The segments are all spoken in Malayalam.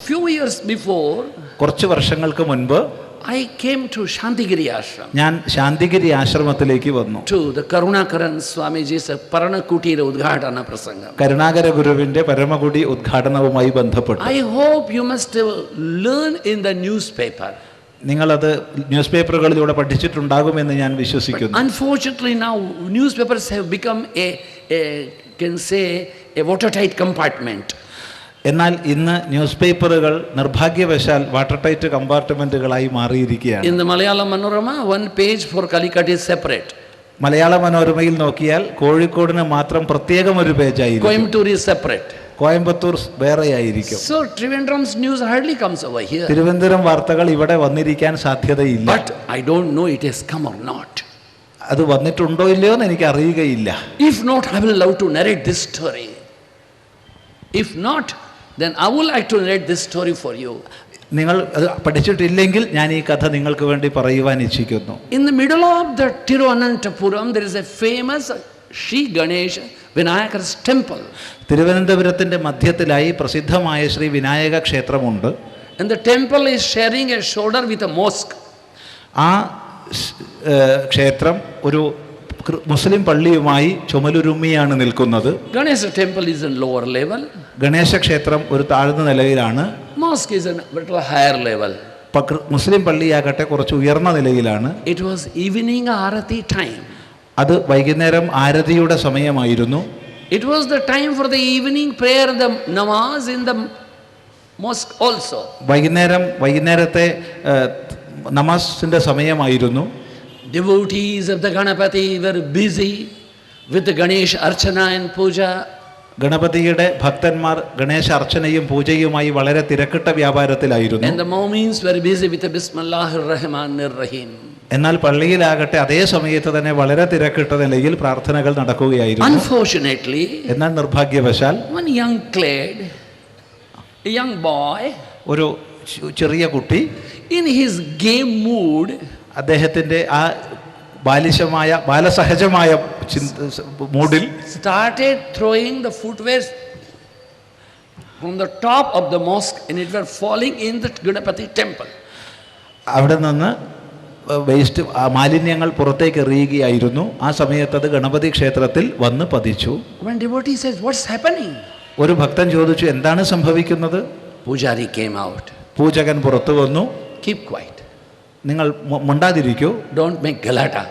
few years before, കുറച്ച് വർഷങ്ങൾക്ക് മുൻപ് I came to Shantigiri Ashram, ഞാൻ ശാന്തിഗിരി ആശ്രമത്തിലേക്ക് വന്നു. to the Karunakaran Swamiji's Paranakutira Udghadana Prasangam. Karunakara ഗുരുവിന്റെ പരമകുടി ഉദ്ഘാടനവുമായി ബന്ധപ്പെട്ട് I hope you must learn in the newspaper. നിങ്ങളത് ന്യൂസ് പേപ്പറുകളിലൂടെ പഠിച്ചിട്ടുണ്ടാകുമെന്ന് ഞാൻ വിശ്വസിക്കുന്നു. Unfortunately, now newspapers have become a watertight compartment. എന്നാൽ ഇന്ന് ന്യൂസ് പേപ്പറുകൾ നിർഭാഗ്യവശാൽ വാട്ടർ ടൈറ്റ് കമ്പാർട്ട്മെന്റുകളായി മാറിയിരിക്കുകയാണ്. In the Malayalam Manorama, one page for Calicut is separate. മലയാള മനോരമയിൽ നോക്കിയാൽ കോഴിക്കോടിന് മാത്രം പ്രത്യേകം ഒരു പേജായിരിക്കും. Coimbatore is separate. Coimbatore വേറെയായിരിക്കും. So Trivandrum's news hardly comes over here. Thiruvananthapuram വാർത്തകൾ ഇവിടെ വന്നിരിക്കാൻ സാധ്യതയില്ല. But I don't know it has come or not. അത് വന്നിട്ടുണ്ടോ ഇല്ലയോ എന്ന് എനിക്ക് അറിയുകയില്ല. If not, I will love to narrate this story. If not, then I would like to narrate this story for you. നിങ്ങൾ അത് പഠിച്ചിട്ടില്ലെങ്കിൽ ഞാൻ ഈ കഥ നിങ്ങൾക്ക് വേണ്ടി പറയുവാൻ ഇച്ഛിക്കുന്നു. In the middle of the Tiruvananthapuram, there is a famous Sri Ganesh Vinayakar's temple. തിരുവനന്തപുരത്തിന്റെ മധ്യത്തിലായി പ്രസിദ്ധമായ ശ്രീ വിനായക ക്ഷേത്രമുണ്ട്. And the temple is sharing a shoulder with a mosque. ആ ക്ഷേത്രം ഒരു മുസ്ലിം പള്ളിയുമായി ചുമലുരുമ്മിയാണ് നിൽക്കുന്നത്. Ganesha temple is in lower level. Ganesha ക്ഷേത്രം ഒരു താഴ്ന്ന നിലയിലാണ്. Mosque is in a little higher level. മുസ്ലിം പള്ളിയാകട്ടെ കുറച്ച് ഉയർന്ന നിലയിലാണ്. It was evening Arati time. അത് വൈകുന്നേരം ആരതിയുടെ സമയമായിരുന്നു. It was the time for the evening prayer, the namaz in the mosque also. വൈകുന്നേരത്തെ നമാസിന്റെ സമയമായിരുന്നു. Devotees of the Ganapati were busy with the Ganesh Archana and Puja. ഗണപതിയുടെ ഭക്തന്മാർ ഗണേശ അർച്ചനയും പൂജയുമായി വളരെ തിരക്കിട്ട വ്യാപാരത്തിലായിരുന്നു. And the Momins were busy with the Bismillahir Rahmanir Rahim. എന്നാൽ പള്ളിയിലാകട്ടെ അതേ സമയത്ത് തന്നെ വളരെ തിരക്കിട്ട നിലയിൽ പ്രാർത്ഥനകൾ നടക്കുകയായിരുന്നു. Unfortunately, എന്നാൽ നിർഭാഗ്യവശാൽ one young clad, a young boy, ഒരു ചെറിയ കുട്ടി in his gay mood, അദ്ദേഹത്തിന്റെ ആ ബാലസഹജമായ മൂഡിൽ started throwing the footwear from the top of the mosque and it were falling in the Ganapati temple. അവിടെ നിന്ന് വേസ്റ്റ് മാലിന്യങ്ങൾ പുറത്തേക്ക് എറിയുകയായിരുന്നു. ആ സമയത്ത് അത് ഗണപതി ക്ഷേത്രത്തിൽ വന്ന് പതിച്ചു. When devotee says, what's happening? ഒരു ഭക്തൻ ചോദിച്ചു, എന്താണ് സംഭവിക്കുന്നത്? Pujari came out. പൂജകൻ പുറത്തു വന്നു. Keep quiet. നിങ്ങൾ മിണ്ടാതിരിക്കൂ. Don't make galata.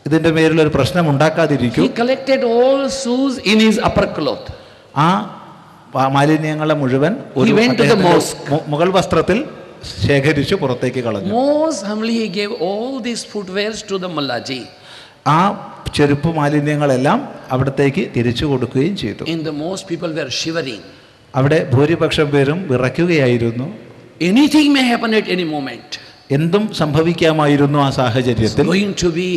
ഇതിന്റെ പേരിൽ ഒരു പ്രശ്നം ഉണ്ടാക്കാതിരിക്കൂ. He collected all shoes in his upper cloth. ആ മാലിന്യങ്ങളെ മുഴുവൻ He went to the mosque. മുകൾ വസ്ത്രത്തിൽ ശേഖരിച്ചു പുറത്തേക്ക് കളഞ്ഞു. Most humbly he gave all these footwears to the Mallaji. ആ ചെരുപ്പ് മാലിന്യങ്ങളെല്ലാം അവിടത്തേക്ക് തിരിച്ചു കൊടുക്കുകയും ചെയ്തു. In the mosque people were shivering. അവിടെ ഭൂരിപക്ഷം പേരും വിറയ്ക്കുകയായിരുന്നു. Anything may happen at any moment. എന്തും സംഭവിക്കാമായിരുന്നു ആ സാഹചര്യത്തിൽ. It's going to be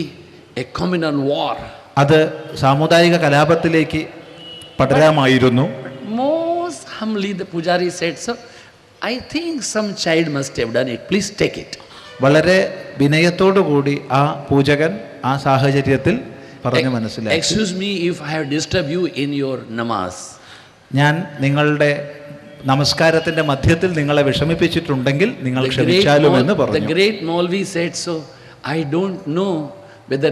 a communal war. അത് സാമുദായിക കലാപത്തിലേക്ക് പടരാമായിരുന്നു. Most humbly the Pujari said, sir, I think some child must have done it. Please take it. വളരെ വിനയത്തോടു കൂടി ആ പൂജകൻ ആ സാഹചര്യത്തിൽ പറഞ്ഞു മനസ്സിലാക്കി. Excuse me if I have disturbed you in your namaz. ഞാൻ നിങ്ങളുടെ നമസ്കാരത്തിന്റെ മധ്യത്തിൽ നിങ്ങളെ വിഷമിപ്പിച്ചിട്ടുണ്ടെങ്കിൽ നിങ്ങൾ ക്ഷമിച്ചാലുമെന്ന് പറഞ്ഞു. The great Maulvi said so. I don't know whether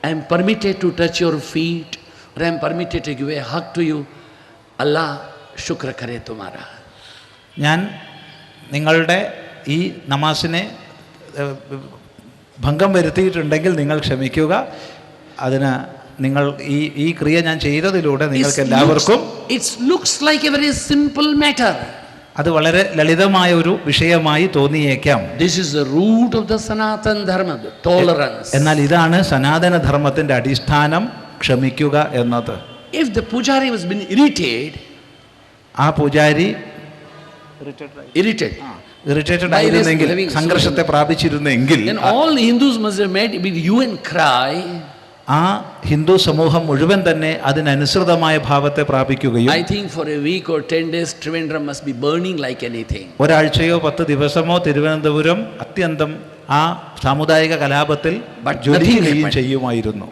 I am permitted to touch your feet or I am permitted to give a hug to you. Allah shukr kare tumhara. ഞാൻ നിങ്ങളുടെ ഈ നമാസിനെ ഭംഗം വരുത്തിയിട്ടുണ്ടെങ്കിൽ നിങ്ങൾ ക്ഷമിക്കുക. അതിന് നിങ്ങൾ ഈ ക്രിയ ഞാൻ ചെയ്തതിലൂടെ നിങ്ങൾക്ക് എല്ലാവർക്കും it looks like a very simple matter. അത് വളരെ ലളിതമായ ഒരു വിഷയമായി തോന്നിയേക്കാം. This is the root of the Sanatan Dharma, the tolerance. എന്നാൽ ഇതാണ് സനാതന ധർമ്മത്തിന്റെ അടിസ്ഥാനം, ക്ഷമിക്കുക എന്നത്. If the Pujari was been irritated ആയിരുന്നെങ്കിൽ, സംഘർഷത്തെ പ്രാപിച്ചിരുന്നെങ്കിൽ, then all Hindus must have made with you and cry. ആ ഹിന്ദു സമൂഹം മുഴുവൻ തന്നെ അതിനനുസൃതമായ ഭാവത്തെ പ്രാപിക്കുകയും, I think for a week or 10 days Trivandrum must be burning like anything. ഒരാഴ്ചയോ 10 ദിവസമോ തിരുവനന്തപുരം അത്യന്തം ആ സാമുദായിക കലാപത്തിൽ ജ്വലിക്കുകയും ചെയ്യുമായിരുന്നു.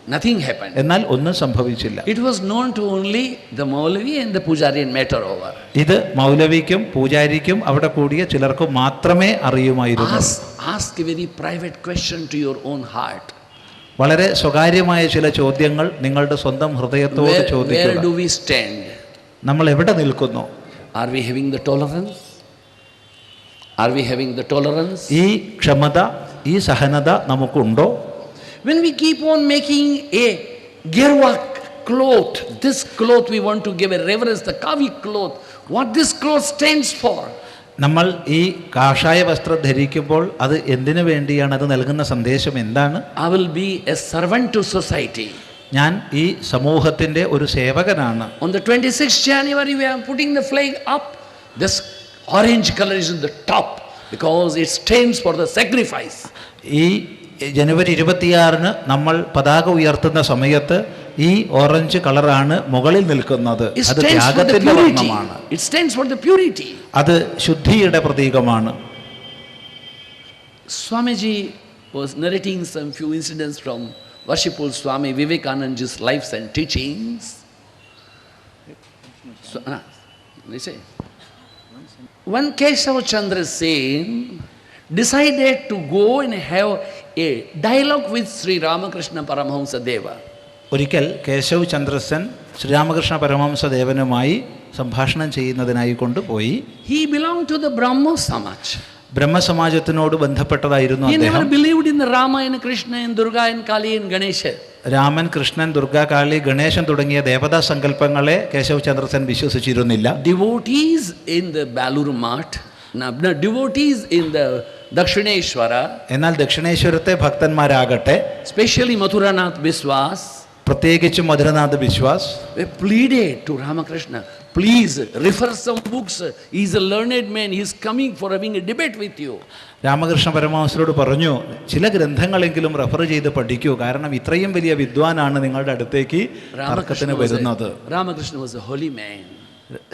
Nothing happened. എന്നാൽ ഒന്നും സംഭവിച്ചില്ല. It was known to only the Maulavi and the Pujari and matter over. ഇത് മൗലവിക്കും പൂജാരിക്കും അവിടെ കൂടിയ ചിലർക്കും മാത്രമേ അറിയുമായിരുന്നു. Ask a very private question to your own heart. വളരെ സ്വകാര്യമായ ചില ചോദ്യങ്ങൾ നിങ്ങളുടെ സ്വന്തം ഹൃദയത്തോട് ചോദിക്കുക. Where do we stand? നമ്മൾ എവിടെ നിൽക്കുന്നു? Are we having the tolerance? Are we having the tolerance? ഈ ക്ഷമത, ഈ സഹനത നമുക്കുണ്ടോ? When we keep on making a gerwa cloth, this cloth we want to give a reverence, the kavi cloth, what this cloth stands for? നമ്മൾ ഈ കാഷായ വസ്ത്രം ധരിക്കുമ്പോൾ അത് എന്തിനു വേണ്ടിയാണ്? അത് നൽകുന്ന സന്ദേശം എന്താണ്? I will be a servant to society. ഞാൻ ഈ സമൂഹത്തിൻ്റെ ഒരു സേവകനാണ്. On the 26th January we are putting the flag up. This orange color is in the top because it stands for the sacrifice. ഈ ജനുവരി 26 നമ്മൾ പതാക ഉയർത്തുന്ന സമയത്ത് ഈ ഓറഞ്ച് കളറാണ് മുകളിൽ നിൽക്കുന്നത്. അത് ത്യാഗത്തിന്റെ വർണ്ണമാണ്. It stands for the purity. അത് ശുദ്ധിയുടെ പ്രതീകമാണ്. Swamiji was narrating some few incidents from Worshipful Swami Vivekananda's lives and teachings. So, they say, one Keshav Chandra Sen decided to go and have a dialogue with Sri Ramakrishna Paramahamsa Deva. ഒരിക്കൽ കേശവ് ചന്ദ്രസൻ ശ്രീരാമകൃഷ്ണ പരമഹംസ ദേവനുമായി സംഭാഷണം ചെയ്യുന്നതിനായി കൊണ്ടുപോയി. He belonged to the Brahmo Samaj. ബ്രഹ്മസമാജത്തിനോട് ബന്ധപ്പെട്ടതായിരുന്നു He അദ്ദേഹം. never believed in the Rama and Krishna and Durga and Kali and Ganesha. Raman, Krishnan, Durga, കാളി, ഗണേശൻ തുടങ്ങിയ ദേവതാ സങ്കല്പങ്ങളെ Keshav Chandurkar വിശ്വസിച്ചിരുന്നില്ല. Devotees in the Balur Math, devotees in the Dakshineshwara, എന്നാൽ ദക്ഷിണേശ്വരത്തെ ഭക്തന്മാരാകട്ടെ, especially Mathuranath Biswas, പ്രത്യേകിച്ചും മധുരനാഥ് Biswas, they pleaded to Ramakrishna, please refer some books. He is a learned man. He is coming for having a debate with you. Ramakrishna പരമഹംസരോട് പറഞ്ഞു, ചില ഗ്രന്ഥങ്ങളെങ്കിലും റെഫർ ചെയ്ത് പഠിക്കൂ, കാരണം ഇത്രയും വലിയ വിദ്വാനാണ് നിങ്ങളുടെ അടുത്തേക്ക് തർക്കത്തിന് വരുന്നത്. Ramakrishna was a holy man.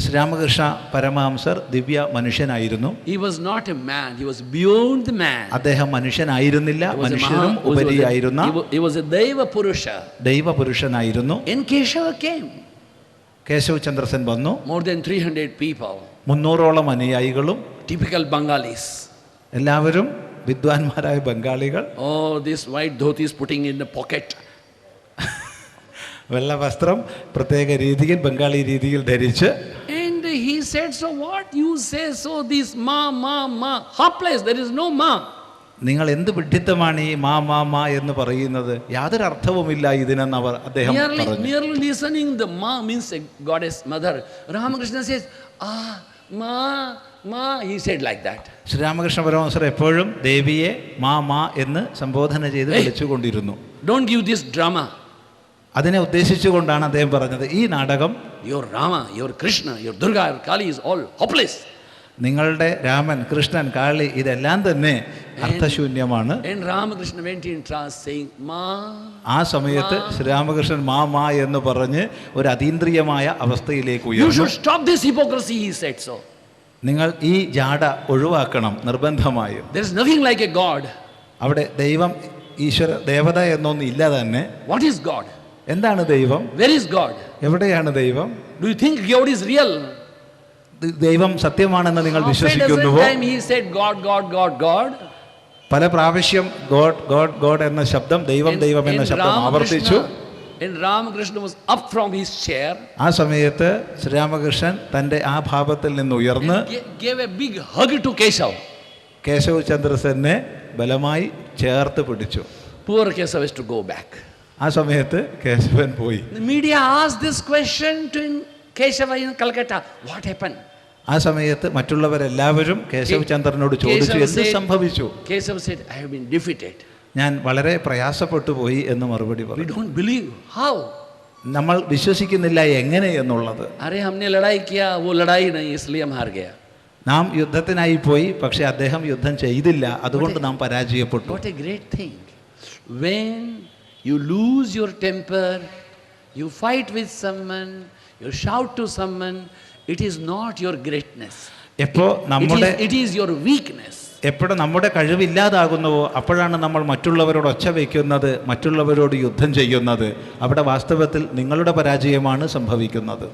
Sri Ramakrishna പരമഹംസർ ദിവ്യ മനുഷ്യനായിരുന്നു. He was not a man. He was beyond the man. അദ്ദേഹം മനുഷ്യനായിരുന്നില്ല, മനുഷ്യനും ഉപരിയായിരുന്ന he was a Deva Purusha. ദൈവ പുരുഷനായിരുന്നു. And Keshava came. Keshav Chandurkar വന്നു. More than 300 people. 300ഓളം അനുയായികളും. Typical Bengalis. എല്ലാവരും വിദ്വാൻമാരായ ബംഗാളികൾ. Oh, this white dhoti is putting in the pocket. വെള്ള വസ്ത്രം പ്രത്യേക രീതിയിൽ ബംഗാളി രീതിയിൽ ധരിച്ച്. And he said, so what you say, so this ma hopeless, there is no ma. നിങ്ങൾ എന്ത് വിഡ്ഢിത്തമാണ് ഈ മാ മാ മാ എന്ന് പറയുന്നത്? യാതൊരു അർത്ഥവുമില്ല ഇതിനെന്ന് അദ്ദേഹം പറഞ്ഞു. Merely listening the ma means a goddess mother. Ramakrishna says, ma, he said like that. Sri Ramakrishna പരമഹംസർ എപ്പോഴും ദേവിയെ മാ മാ എന്ന് സംബോധന ചെയ്ത് വിളിച്ചുകൊണ്ടിരുന്നു. Don't give this drama. അതിനെ ഉദ്ദേശിച്ചുകൊണ്ടാണ് അദ്ദേഹം പറഞ്ഞത്, ഈ നാടകം, your Rama, your Krishna, your Durga, your Kali is all hopeless. നിങ്ങളുടെ രാമൻ, കൃഷ്ണൻ, കാളി ഇതെല്ലാം തന്നെ അർത്ഥശൂന്യമാണ്. And Ramakrishna went in trance saying, ma. ആ സമയത്ത് ശ്രീരാമകൃഷ്ണൻ മാ മാ എന്ന് പറഞ്ഞ് ഒരു അതീന്ദ്രിയമായ അവസ്ഥയിലേക്ക് ഉയർന്നു. You should stop this hypocrisy, he said so. നിങ്ങൾ ഈ ജാട ഒഴിവാക്കണം നിർബന്ധമായും. There is nothing like a God. അവിടെ ദൈവം, ഈശ്വര, ദേവത എന്നൊന്നും ഇല്ല തന്നെ. What is God? എന്താണ് ദൈവം? Where is God? എവിടെയാണ് ദൈവം? Do you think God is real? ദൈവം സത്യമാണെന്ന് നിങ്ങൾ വിശ്വസിക്കുന്നുവോ? He said God, God, God, God. പല പ്രാവശ്യം ഗോഡ് ഗോഡ് ഗോഡ് എന്ന ശബ്ദം, ദൈവം ദൈവം എന്ന ശബ്ദം ആവർത്തിച്ചു. And Ramakrishna was up from his chair. ആ സമയത്ത് ശ്രീരാമകൃഷ്ണൻ തന്റെ ആ ഭാവത്തിൽ നിന്ന് ഉയർന്ന് gave a big hug to Keshav. Keshav ചന്ദ്രസനെ ബലമായി ചേർത്ത് പിടിച്ചു. Poor Keshav is to go back. ആ സമയത്ത് കേശവൻ പോയി. The media asked this question to Keshava in Calcutta. What happened? ആ സമയത്ത് മറ്റുള്ളവരെല്ലാവരും കേശവ് ചന്ദ്രനോട് ചോദിച്ചു, എന്ത് സംഭവിച്ചു? Keshav said, I have been defeated. ഞാൻ വളരെ പ്രയാസപ്പെട്ടു പോയി എന്ന് മറുപടി We പറഞ്ഞു. don't believe. How? നമ്മൾ വിശ്വസിക്കുന്നില്ല എങ്ങനെ എന്നുള്ളത്. अरे हमने लड़ाई किया, वो लड़ाई नहीं, इसलिए हम हार गया. നാം യുദ്ധത്തിനായി പോയി, പക്ഷെ അദ്ദേഹം യുദ്ധം ചെയ്തില്ല, അതുകൊണ്ട് നാം പരാജയപ്പെട്ടു. What a great thing. When you lose your temper, you fight with someone, you shout to someone, it is not your greatness. എപ്പോ നമ്മുടെ it is your weakness. എപ്പോഴും നമ്മുടെ കഴിവില്ലാതാകുന്നുവോ അപ്പോഴാണ് നമ്മൾ മറ്റുള്ളവരോട് ഒച്ച വയ്ക്കുന്നത്, മറ്റുള്ളവരോട് യുദ്ധം ചെയ്യുന്നത്. അവിടെ വാസ്തവത്തിൽ നിങ്ങളുടെ പരാജയമാണ് സംഭവിക്കുന്നത്.